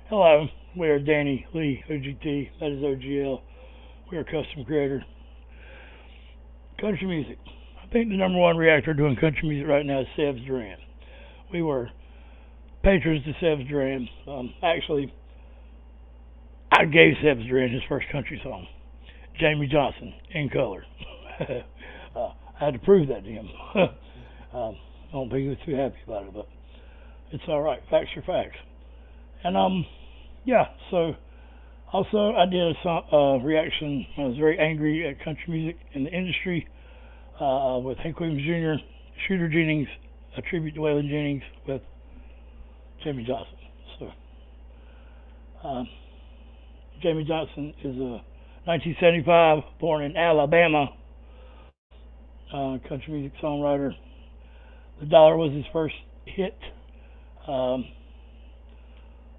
Hello, we are Danny Lee OGT. That is OGL. We are custom creator. Country music. I think the number one reactor doing country music right now is Seb's Duran. We were patrons to Seb's Duran. Actually, I gave Seb's Duran his first country song, Jamey Johnson, in color. I had to prove that to him. I don't think he was too happy about it, but it's all right. Facts are facts. And yeah. So also I did a song, reaction. I was very angry at country music in the industry with Hank Williams Jr., Shooter Jennings, a tribute to Waylon Jennings with Jamey Johnson. So Jamey Johnson is a 1975, born in Alabama, country music songwriter. The Dollar was his first hit. Um,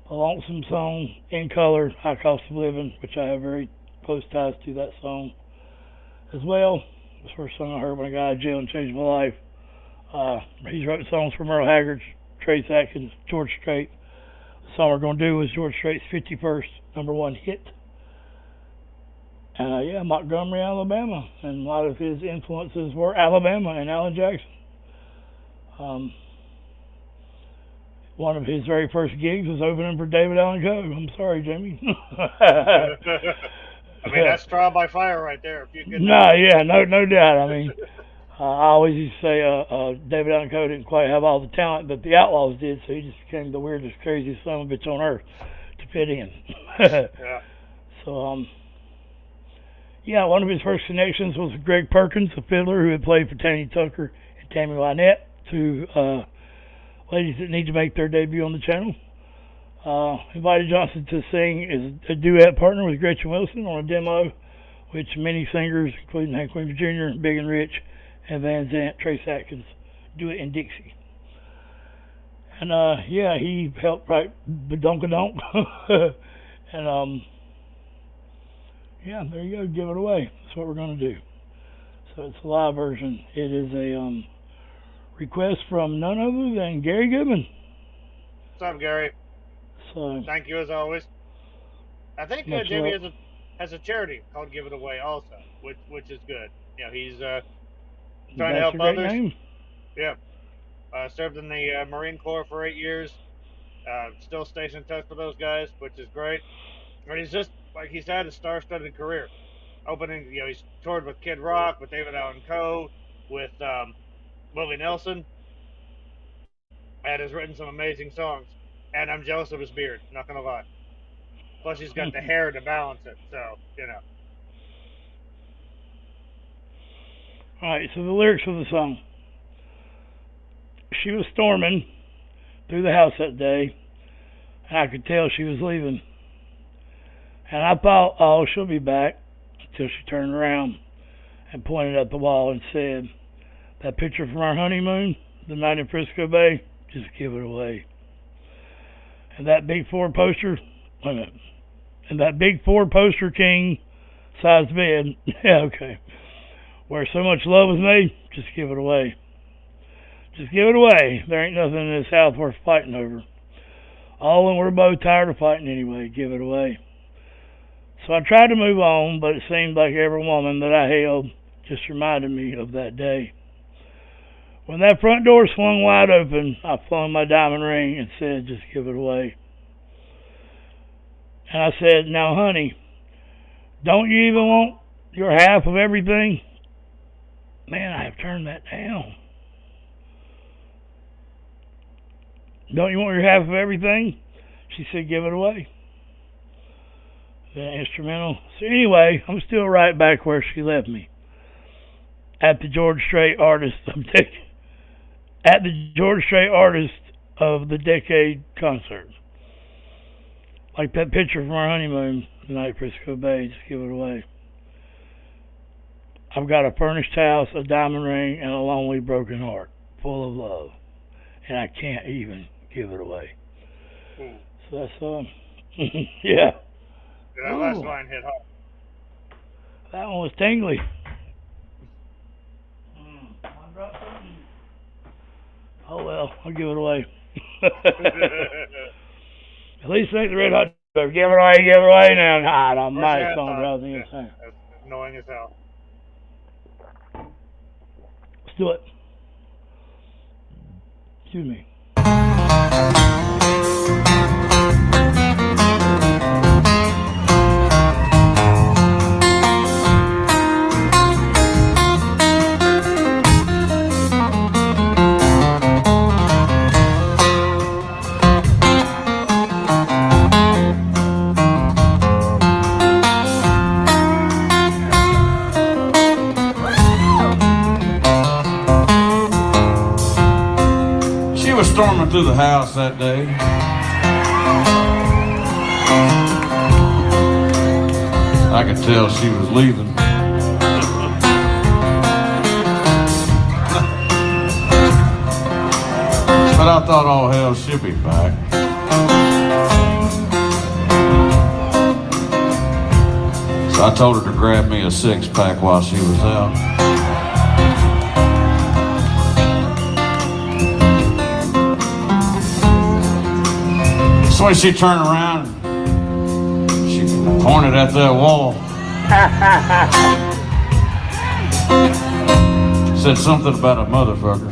a lonesome song, In Color, High Cost of Living, which I have very close ties to that song as well. It was the first song I heard when I got out of jail and changed my life. He's written songs for Merle Haggard, Trace Atkins, George Strait. The song we're going to do was George Strait's 51st number one hit. And yeah, Montgomery, Alabama. And a lot of his influences were Alabama and Alan Jackson. One of his very first gigs was opening for David Allan Coe. I'm sorry, Jamey. I mean, that's trial by fire right there. If you get No, yeah, no doubt. I mean, I always used to say David Allan Coe didn't quite have all the talent that the Outlaws did, so he just became the weirdest, craziest son of a bitch on earth to fit in. yeah. So, yeah, one of his first connections was Greg Perkins, a fiddler who had played for Tanny Tucker and Tammy Wynette, two ladies that need to make their debut on the channel. Invited Johnson to sing as a duet partner with Gretchen Wilson on a demo, which many singers, including Hank Williams Jr., Big and Rich, and Van Zant, Trace Atkins, do it in Dixie. And yeah, he helped write Badonkadonk. And yeah, there you go, give it away. That's what we're going to do. So it's a live version. It is a request from none other than Gary Goodman. What's up, Gary? So Thank you as always. I think much Jamey love. has a charity called Give It Away also, which is good. You know, he's trying to That's a help great others. name. Yeah. Served in the Marine Corps for 8 years. Still stays in touch with those guys, which is great. And he's just like he's had a star-studded career. Opening, you know, he's toured with Kid Rock, with David Allan Coe, with Willie Nelson, and has written some amazing songs. And I'm jealous of his beard. Not gonna lie. Plus, he's got the hair to balance it. So you know. Alright, so the lyrics of the song. She was storming through the house that day, and I could tell she was leaving. And I thought, oh, she'll be back, until she turned around and pointed at the wall and said, that picture from our honeymoon, the night in Frisco Bay, just give it away. And that big four poster, wait a minute, and that big four poster king size bed, yeah, okay, where so much love was made, just give it away. Just give it away. There ain't nothing in this house worth fighting over. Oh, and we're both tired of fighting anyway. Give it away. So I tried to move on, but it seemed like every woman that I held just reminded me of that day. When that front door swung wide open, I flung my diamond ring and said, just give it away. And I said, now, honey, don't you even want your half of everything? Man, I have turned that down. Don't you want your half of everything? She said, give it away. The instrumental. So anyway, I'm still right back where she left me. At the George Strait Artist at the George Strait Artist of the Decade concert. Like that picture from our honeymoon the night at Frisco Bay, just give it away. I've got a furnished house, a diamond ring, and a lonely broken heart, full of love. And I can't even give it away. Ooh. So that's yeah. That last line hit hard. That one was tingly. Oh well, I'll give it away. At least it ain't the Red Hot. Give it away now. God, I'm Where's mighty the phone, hat bro. on? That's annoying as hell. Let's do it. Excuse me. Storming through the house that day. I could tell she was leaving. But I thought, oh hell, she'll be back. So I told her to grab me a 6-pack while she was out. So when she turned around, she pointed at that wall. Said something about a motherfucker.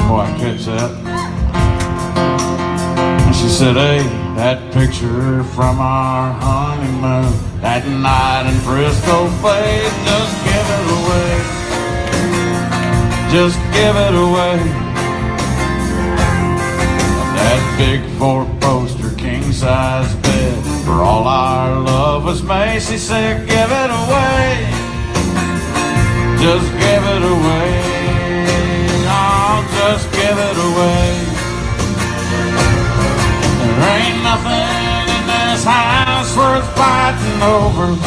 Boy, I catch that. And she said, hey, that picture from our honeymoon, that night in Frisco Bay, just give it away. Just give it away. That big 4-poster king-size bed, for all our love was made. She said, give it away. Just give it away. Oh, just give it away. There ain't nothing in this house worth fighting over.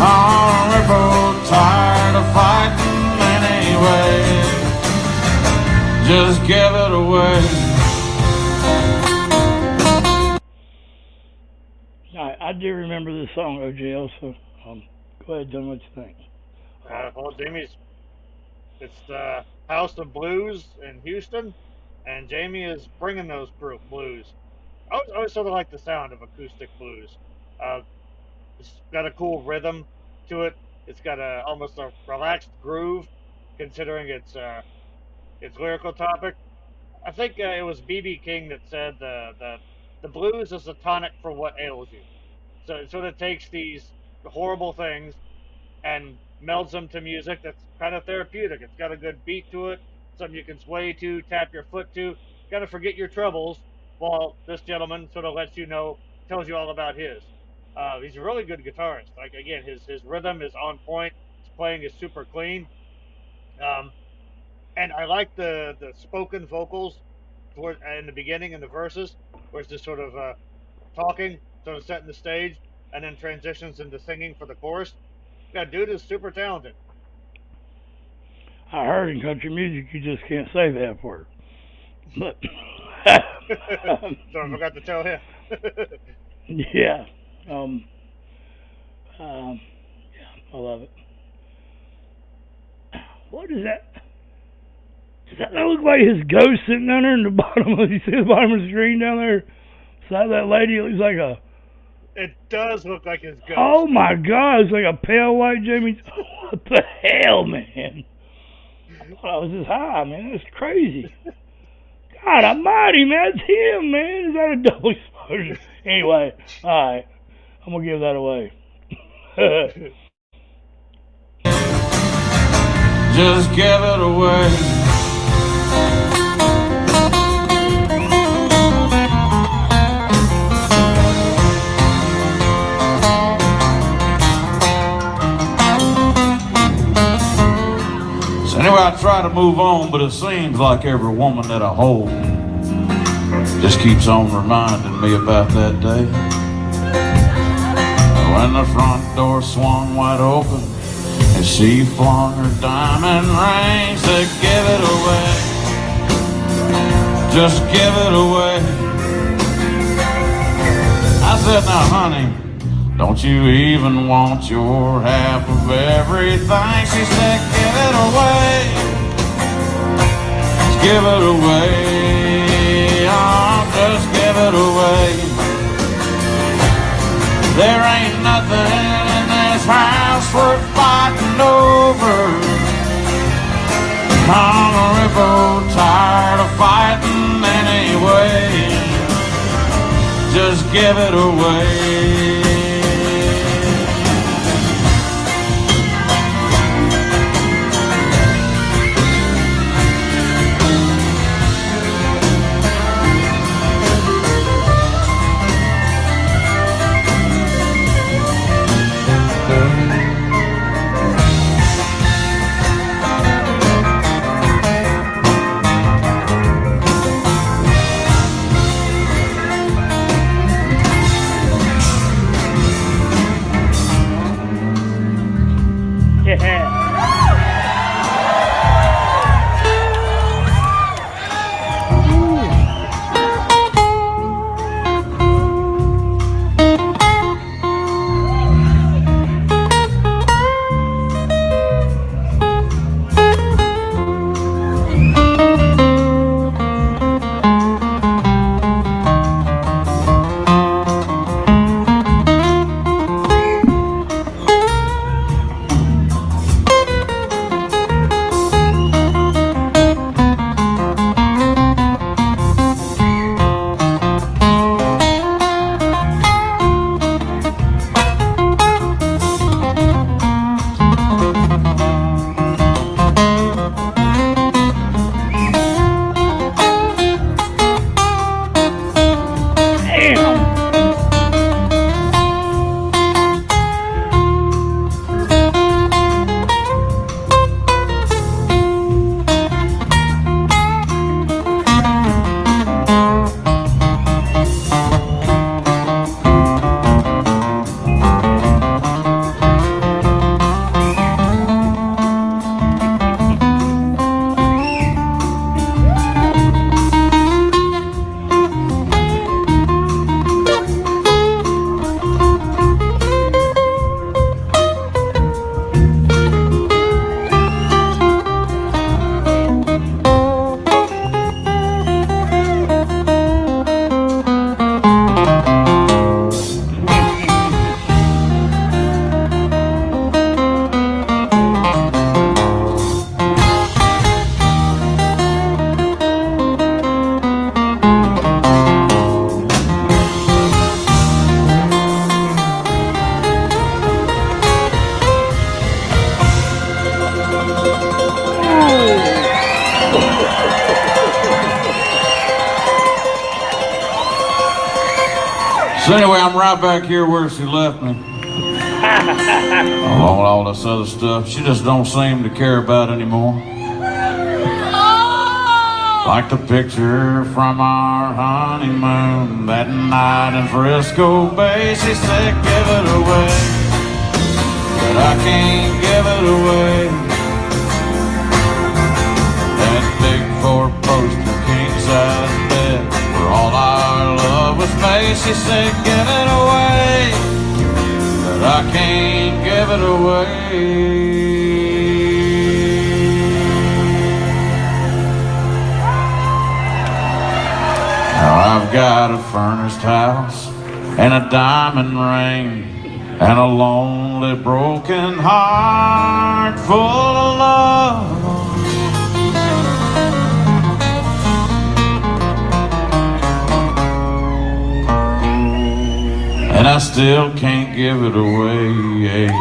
Oh, we're both tired of fighting anyway. Just give it away. I do remember this song, OGL, so go ahead, tell me what you think. Well, Jamey's, it's the House of Blues in Houston, and Jamey is bringing those blues. I always sort of like the sound of acoustic blues. It's got a cool rhythm to it. It's got almost a relaxed groove, considering its lyrical topic. I think it was B.B. King that said the blues is a tonic for what ails you. So it sort of takes these horrible things and melds them to music that's kind of therapeutic. It's got a good beat to it, something you can sway to, tap your foot to. Got to forget your troubles while this gentleman sort of lets you know, tells you all about his. He's a really good guitarist. Like, again, his rhythm is on point. His playing is super clean. And I like the spoken vocals toward in the beginning in the verses, where it's just sort of talking, sort of setting the stage, and then transitions into singing for the chorus. Yeah, dude is super talented. I heard in country music you just can't say that word. But So I forgot to tell him. yeah, yeah, I love it. What is that? Does that look like his ghost sitting down there in the bottom of? You see the bottom of the screen down there? Beside that lady, it looks like a. It does look like his ghost. Oh my God! It's like a pale white Jamey. What the hell, man? I thought I was this high, man. That's crazy. God Almighty, man, it's him, man. Is that a double exposure? Anyway, all right, I'm gonna give that away. Just give it away. So anyway, I try to move on, but it seems like every woman that I hold just keeps on reminding me about that day when the front door swung wide open and she flung her diamond ring. Said, give it away, just give it away. I said, now honey, don't you even want your half of everything? She said, give it away, give it away. Oh, just give it away. There ain't nothing in this house worth fighting over. I'm a ripple tired of fighting anyway. Just give it away. So anyway, I'm right back here where she left me. Along with all this other stuff she just don't seem to care about anymore. Like the picture from our honeymoon that night in Frisco Bay. She said, give it away, but I can't give it away. That big four-poster king-size bed where all our love was made. She said, give it away, but I can't give it away. Now I've got a furnished house and a diamond ring and a lonely broken heart full of love. And I still can't give it away.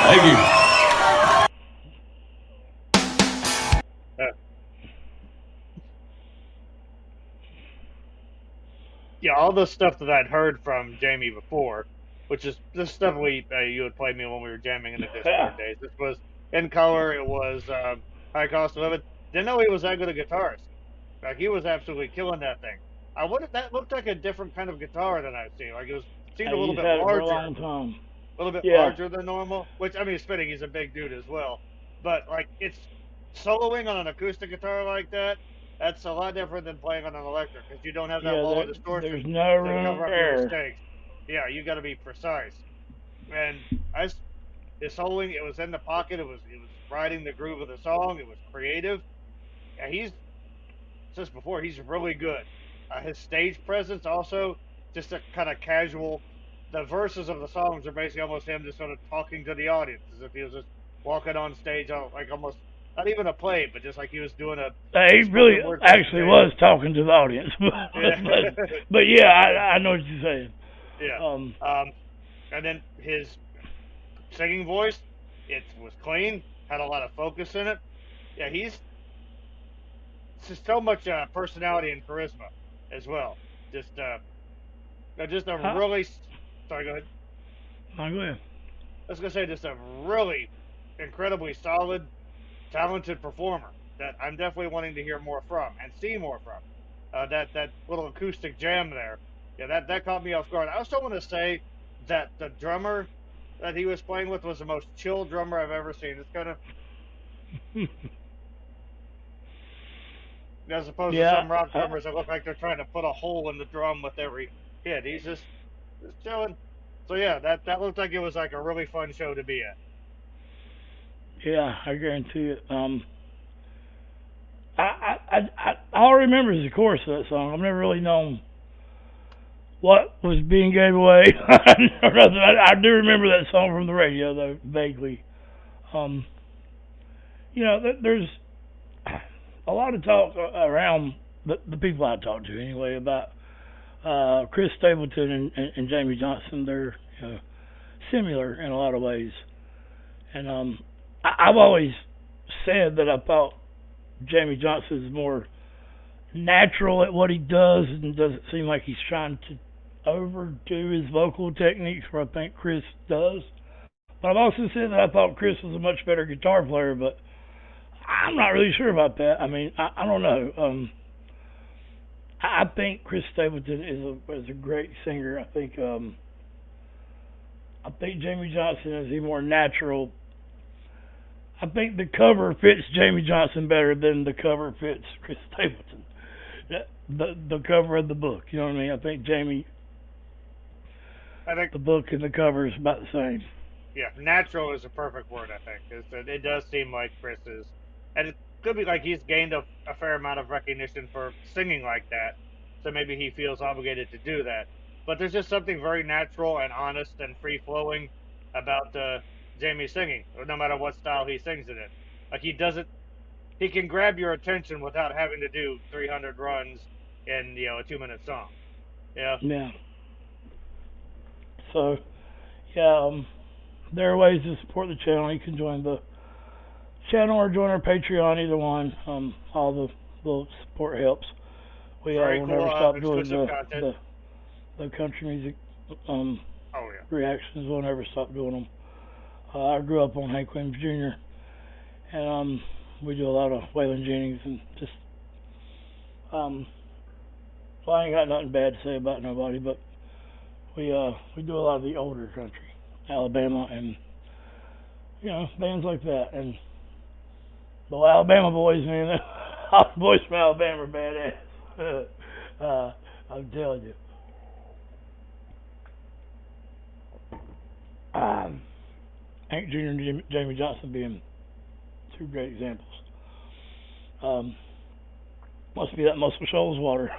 Thank you. Yeah, all the stuff that I'd heard from Jamey before, which is this stuff you had played me when we were jamming in the Discord days. This was in color. It was high cost of living. Didn't know he was that good a guitarist. Like he was absolutely killing that thing. I wonder that looked like a different kind of guitar than I've seen. Like it seemed a little He's bit had it for a larger, long time. a little bit Yeah, larger than normal. Which I mean, it's fitting. He's a big dude as well. But like it's soloing on an acoustic guitar like that. That's a lot different than playing on an electric because you don't have that yeah. wall of There's distortion no to room cover for up your error. mistakes. Yeah, you got to be precise. And his soloing, it was in the pocket. It was riding the groove of the song. It was creative. Yeah, he's just before he's really good. His stage presence also just a kind of casual. The verses of the songs are basically almost him just sort of talking to the audience as if he was just walking on stage, like almost not even a play, but just like he was doing He a really spoken word actually presentation. was talking to the audience, Yeah, but yeah, I know what you're saying. yeah. Um, And then his singing voice, it was clean, had a lot of focus in it. Yeah, he's just so much personality and charisma as well. Just just a I, really sorry, go ahead. I go ahead. I was gonna say just a really incredibly solid, talented performer that I'm definitely wanting to hear more from and see more from. That little acoustic jam there, yeah, that caught me off guard. I also want to say that the drummer that he was playing with was the most chill drummer I've ever seen. It's kind of as opposed to Yeah, some rock drummers that look like they're trying to put a hole in the drum with every hit. He's just chilling. So yeah, that looked like it was like a really fun show to be at. yeah, I guarantee it. All I remember is the chorus of that song. I've never really known what was being gave away or nothing. I do remember that song from the radio though, vaguely. Um, there's a lot of talk around the people I talk to anyway about Chris Stapleton and Jamey Johnson. They're similar in a lot of ways, and I've always said that I thought Jamey Johnson is more natural at what he does and doesn't seem like he's trying to overdo his vocal techniques where I think Chris does. But I've also said that I thought Chris was a much better guitar player, but I'm not really sure about that. I mean, I don't know. I think Chris Stapleton is a great singer. I think Jamey Johnson is a more natural. I think the cover fits Jamey Johnson better than the cover fits Chris Stapleton. The cover of the book, you know what I mean? I think Jamey, I think the book and the cover is about the same. yeah, natural is a perfect word. I think it does seem like Chris is, and it could be like he's gained a fair amount of recognition for singing like that, so maybe he feels obligated to do that. But there's just something very natural and honest and free flowing about Jamie singing, no matter what style he sings it in. Like he doesn't, he can grab your attention without having to do 300 runs in a 2 minute song. Yeah, Yeah. So, yeah, there are ways to support the channel. You can join the channel or join our Patreon, either one. All the support helps. We very will cool never stop doing exclusive content. the country music Oh yeah. reactions. We'll never stop doing them. I grew up on Hank Williams Jr. and we do a lot of Waylon Jennings and just well, I ain't got nothing bad to say about nobody, but we do a lot of the older country, Alabama and bands like that. And the Alabama boys, man, all the boys from Alabama are badass. I'm telling you. Hank Jr. and Jamey Johnson being two great examples. Must be that Muscle Shoals water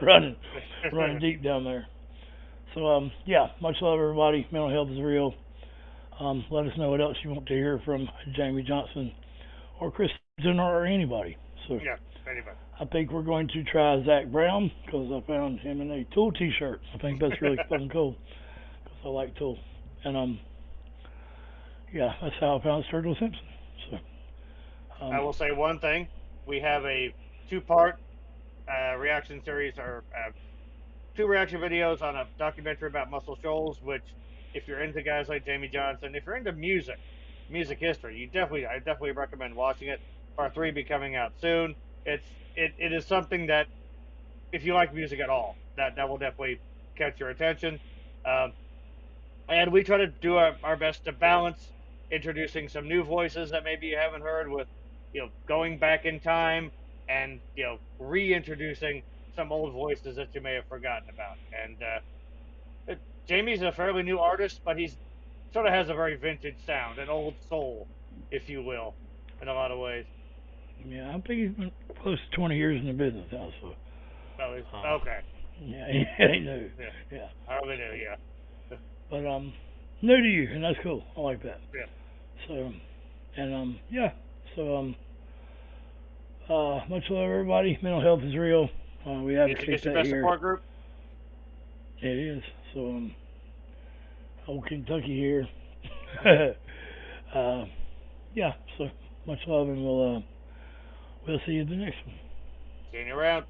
running deep down there. So yeah, much love everybody. Mental health is real. Let us know what else you want to hear from Jamey Johnson or Chris or anybody. So Yeah, anybody. I think we're going to try Zach Brown because I found him in a Tool T-shirt. I think that's really fucking cool because I like Tool. And yeah, that's how I found Sturgill Simpson. So I will say one thing: we have a two-part reaction series, or two reaction videos on a documentary about Muscle Shoals. Which, if you're into guys like Jamey Johnson, if you're into music history, I definitely recommend watching it. Part 3 be coming out soon. It is something that, if you like music at all, that will definitely catch your attention. And we try to do our best to balance introducing some new voices that maybe you haven't heard with, going back in time and, reintroducing some old voices that you may have forgotten about. And Jamey's a fairly new artist, but he's sort of has a very vintage sound, an old soul, if you will, in a lot of ways. Yeah, I think he's been close to 20 years in the business now, so. Oh, okay. Yeah, he knew. Yeah. I already knew, yeah. But new to you, and that's cool. I like that. Yeah. So, and yeah. So much love, everybody. Mental health is real. We advocate It's the that best here. support group. It is. So old Kentucky here. Yeah. So much love, and we'll see you in the next one. Seeing you around.